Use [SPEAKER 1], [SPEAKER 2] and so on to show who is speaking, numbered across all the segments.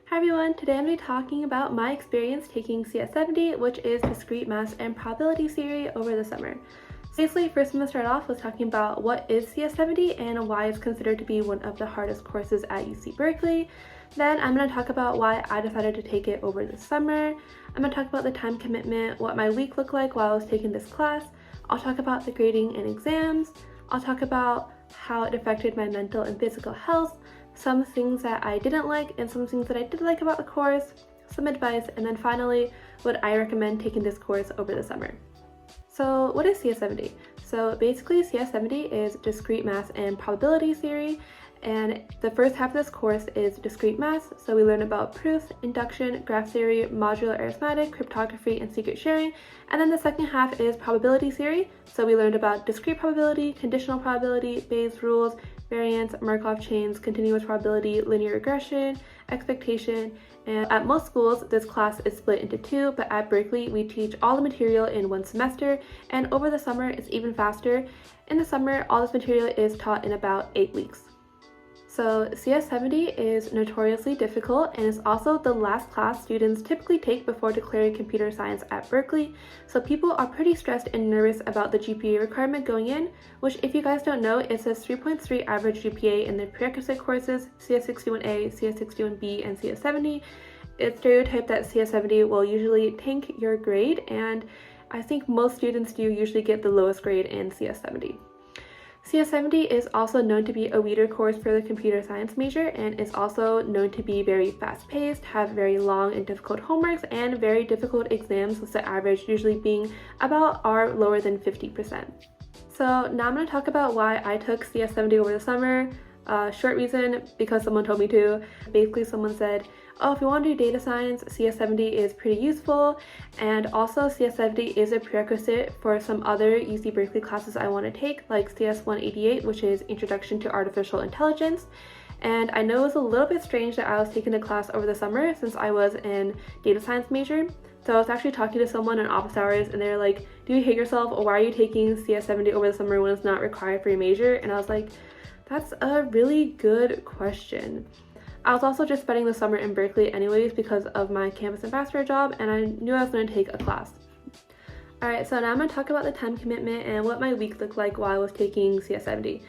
[SPEAKER 1] Hi everyone, today I'm going to be talking about my experience taking CS70, which is Discrete Mass and Probability Theory over the summer. So basically, first I'm going to start off with talking about what is CS70 and why it's considered to be one of the hardest courses at UC Berkeley. Then I'm going to talk about why I decided to take it over the summer. I'm going to talk about the time commitment, what my week looked like while I was taking this class. I'll talk about the grading and exams. I'll talk about how it affected my mental and physical health, some things that I didn't like and some things that I did like about the course, some advice, and then finally, would I recommend taking this course over the summer? So what is CS70? So basically CS70 is Discrete Mass and Probability Theory, and the first half of this course is discrete math, so we learn about proofs, induction, graph theory, modular arithmetic, cryptography, and secret sharing. And then the second half is probability theory, so we learned about discrete probability, conditional probability, Bayes' rules, variance, Markov chains, continuous probability, linear regression, expectation. And at most schools, this class is split into two, but at Berkeley, we teach all the material in one semester, and over the summer, it's even faster. In the summer, all this material is taught in about 8 weeks. So CS70 is notoriously difficult and is also the last class students typically take before declaring computer science at Berkeley. So people are pretty stressed and nervous about the GPA requirement going in, which if you guys don't know, it says 3.3 average GPA in the prerequisite courses CS61A, CS61B, and CS70. It's stereotyped that CS70 will usually tank your grade, and I think most students do usually get the lowest grade in CS70. CS70 is also known to be a weeder course for the computer science major and is also known to be very fast-paced, have very long and difficult homeworks, and very difficult exams, with the average usually being about or lower than 50%. So now I'm going to talk about why I took CS70 over the summer. Short reason, because someone told me to. Basically, someone said, oh, if you want to do data science, CS70 is pretty useful, and also CS70 is a prerequisite for some other UC Berkeley classes I want to take, like CS188, which is Introduction to Artificial Intelligence. And I know it was a little bit strange that I was taking the class over the summer since I was in data science major. So I was actually talking to someone in office hours and they're like, do you hate yourself, or why are you taking CS70 over the summer when it's not required for your major? And I was like, that's a really good question. I was also just spending the summer in Berkeley anyways because of my campus ambassador job, and I knew I was going to take a class. Alright, so now I'm going to talk about the time commitment and what my week looked like while I was taking CS70.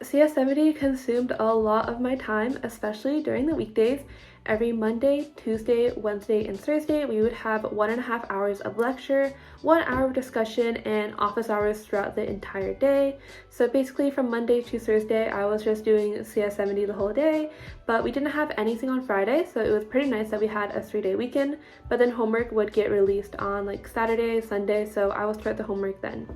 [SPEAKER 1] CS70 consumed a lot of my time, especially during the weekdays. Every Monday, Tuesday, Wednesday, and Thursday, we would have 1.5 hours of lecture, 1 hour of discussion, and office hours throughout the entire day. So basically from Monday to Thursday, I was just doing CS70 the whole day, but we didn't have anything on Friday, so it was pretty nice that we had a 3-day weekend, but then homework would get released on like Saturday, Sunday, so I would start the homework then.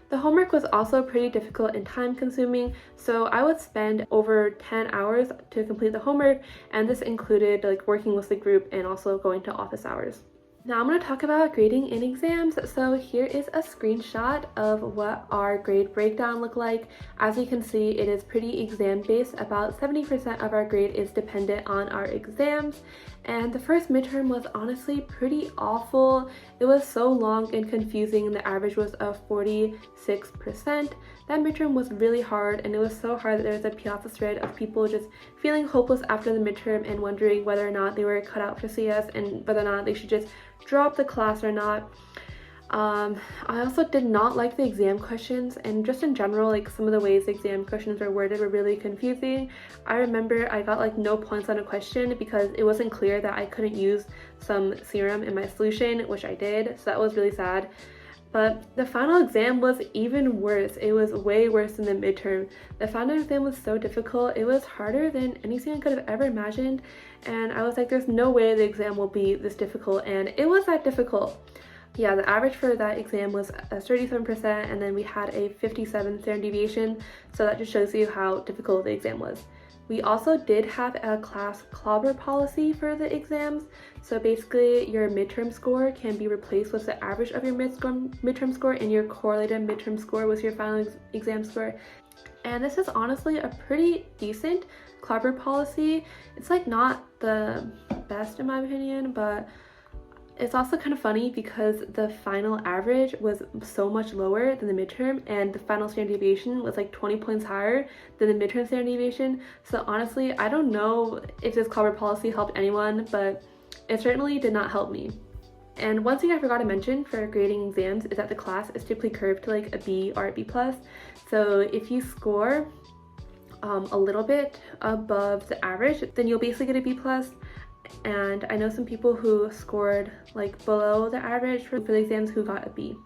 [SPEAKER 1] The homework was also pretty difficult and time consuming, so I would spend over 10 hours to complete the homework, and this included like working with the group and also going to office hours. Now I'm going to talk about grading and exams. So here is a screenshot of what our grade breakdown looked like. As you can see, it is pretty exam based. About 70% of our grade is dependent on our exams. And the first midterm was honestly pretty awful. It was so long and confusing. The average was of 46%. That midterm was really hard, and it was so hard that there was a Piazza thread of people just feeling hopeless after the midterm and wondering whether or not they were cut out for CS and whether or not they should just drop the class or not. I also did not like the exam questions, and just in general, like some of the ways the exam questions were worded were really confusing. I remember I got like no points on a question because it wasn't clear that I couldn't use some theorem in my solution, which I did, so that was really sad. But the final exam was even worse. It was way worse than the midterm. The final exam was so difficult. It was harder than anything I could have ever imagined. And I was like, there's no way the exam will be this difficult. And it was that difficult. Yeah, the average for that exam was 37%, and then we had a 57 standard deviation. So that just shows you how difficult the exam was. We also did have a class clobber policy for the exams. So basically your midterm score can be replaced with the average of your midterm score, and your correlated midterm score with your final exam score. And this is honestly a pretty decent clobber policy. It's like not the best in my opinion, but It's also kind of funny because the final average was so much lower than the midterm, and the final standard deviation was like 20 points higher than the midterm standard deviation. So honestly, I don't know if this Clobber policy helped anyone, but it certainly did not help me. And one thing I forgot to mention for grading exams is that the class is typically curved to like a B or a B+. So if you score a little bit above the average, then you'll basically get a B+. And I know some people who scored like below the average for the exams who got a B.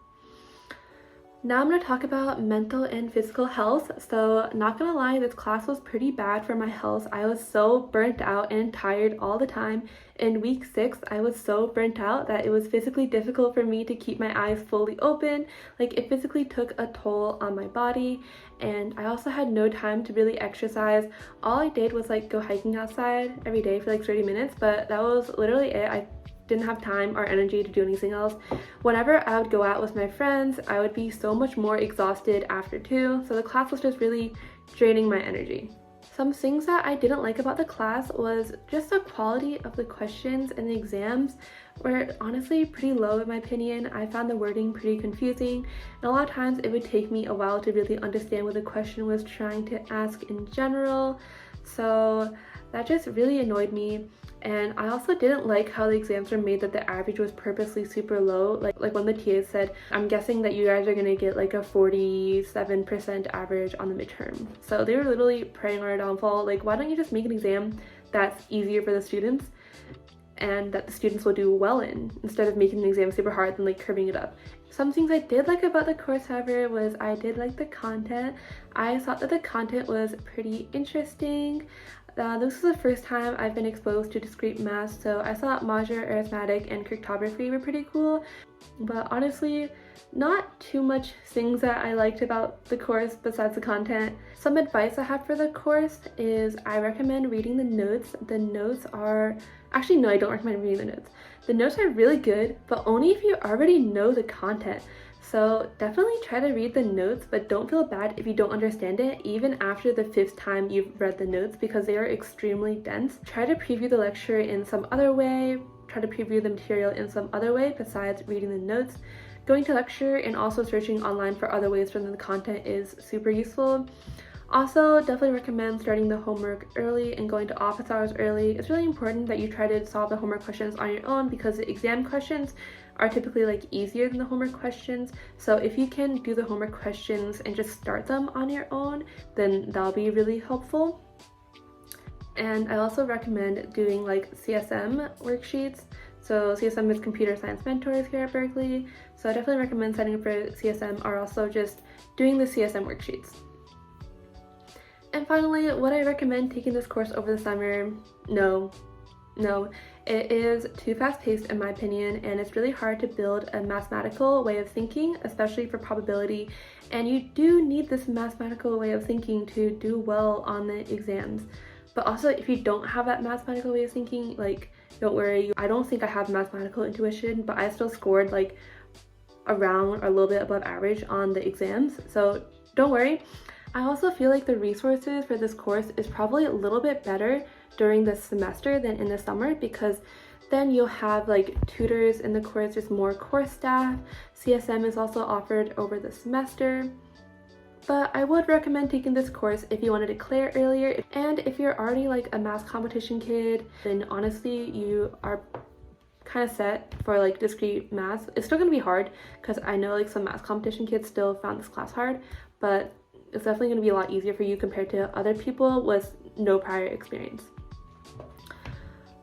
[SPEAKER 1] Now I'm going to talk about mental and physical health. So not gonna lie, this class was pretty bad for my health. I was so burnt out and tired all the time. In week 6, I was so burnt out that it was physically difficult for me to keep my eyes fully open. Like, it physically took a toll on my body, and I also had no time to really exercise. All I did was like go hiking outside every day for like 30 minutes, but that was literally it. I didn't have time or energy to do anything else. Whenever I would go out with my friends, I would be so much more exhausted after too, so the class was just really draining my energy. Some things that I didn't like about the class was just the quality of the questions and the exams were honestly pretty low in my opinion. I found the wording pretty confusing, and a lot of times it would take me a while to really understand what the question was trying to ask in general, so that just really annoyed me. And I also didn't like how the exams were made that the average was purposely super low. Like when the TA said, I'm guessing that you guys are gonna get like a 47% average on the midterm. So they were literally preying on our downfall. Like, why don't you just make an exam that's easier for the students and that the students will do well in, instead of making the exam super hard and like curving it up. Some things I did like about the course, however, was I did like the content. I thought that the content was pretty interesting. This was the first time I've been exposed to discrete math, so I thought modular arithmetic and cryptography were pretty cool, but honestly, not too much things that I liked about the course besides the content. Some advice I have for the course is I recommend reading the notes. The notes are... Actually, no, I don't recommend reading the notes. The notes are really good, but only if you already know the content. So definitely try to read the notes, but don't feel bad if you don't understand it even after the 5th time you've read the notes, because they are extremely dense. Try to preview the lecture in some other way. Try to preview the material in some other way besides reading the notes. Going to lecture and also searching online for other ways to learn the content is super useful. Also, definitely recommend starting the homework early and going to office hours early. It's really important that you try to solve the homework questions on your own, because the exam questions are typically like easier than the homework questions. So if you can do the homework questions and just start them on your own, then that'll be really helpful. And I also recommend doing like CSM worksheets. So CSM is Computer Science Mentors here at Berkeley. So I definitely recommend signing up for CSM, or also just doing the CSM worksheets. And finally, would I recommend taking this course over the summer? No. It is too fast-paced in my opinion, and it's really hard to build a mathematical way of thinking, especially for probability, and you do need this mathematical way of thinking to do well on the exams. But also, if you don't have that mathematical way of thinking, like, don't worry. I don't think I have mathematical intuition, but I still scored like around or a little bit above average on the exams, so don't worry. I also feel like the resources for this course is probably a little bit better during the semester than in the summer, because then you'll have like tutors in the course, there's more course staff. CSM is also offered over the semester. But I would recommend taking this course if you want to declare earlier, and if you're already like a math competition kid, then honestly you are kind of set for like discrete math. It's still going to be hard, because I know like some math competition kids still found this class hard, but it's definitely going to be a lot easier for you compared to other people with no prior experience.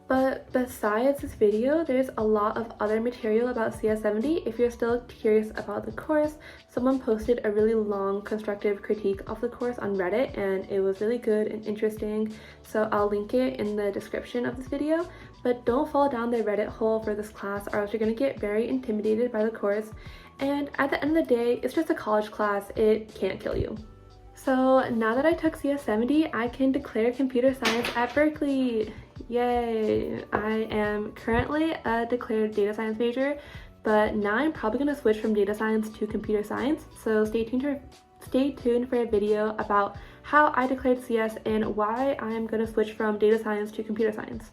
[SPEAKER 1] But besides this video, there's a lot of other material about CS70. If you're still curious about the course, someone posted a really long constructive critique of the course on Reddit, and it was really good and interesting, so I'll link it in the description of this video. But don't fall down the Reddit hole for this class, or else you're going to get very intimidated by the course, and at the end of the day, it's just a college class. It can't kill you. So now that I took CS70, I can declare computer science at Berkeley. Yay! I am currently a declared data science major, but now I'm probably going to switch from data science to computer science. So stay tuned for a video about how I declared CS and why I'm going to switch from data science to computer science.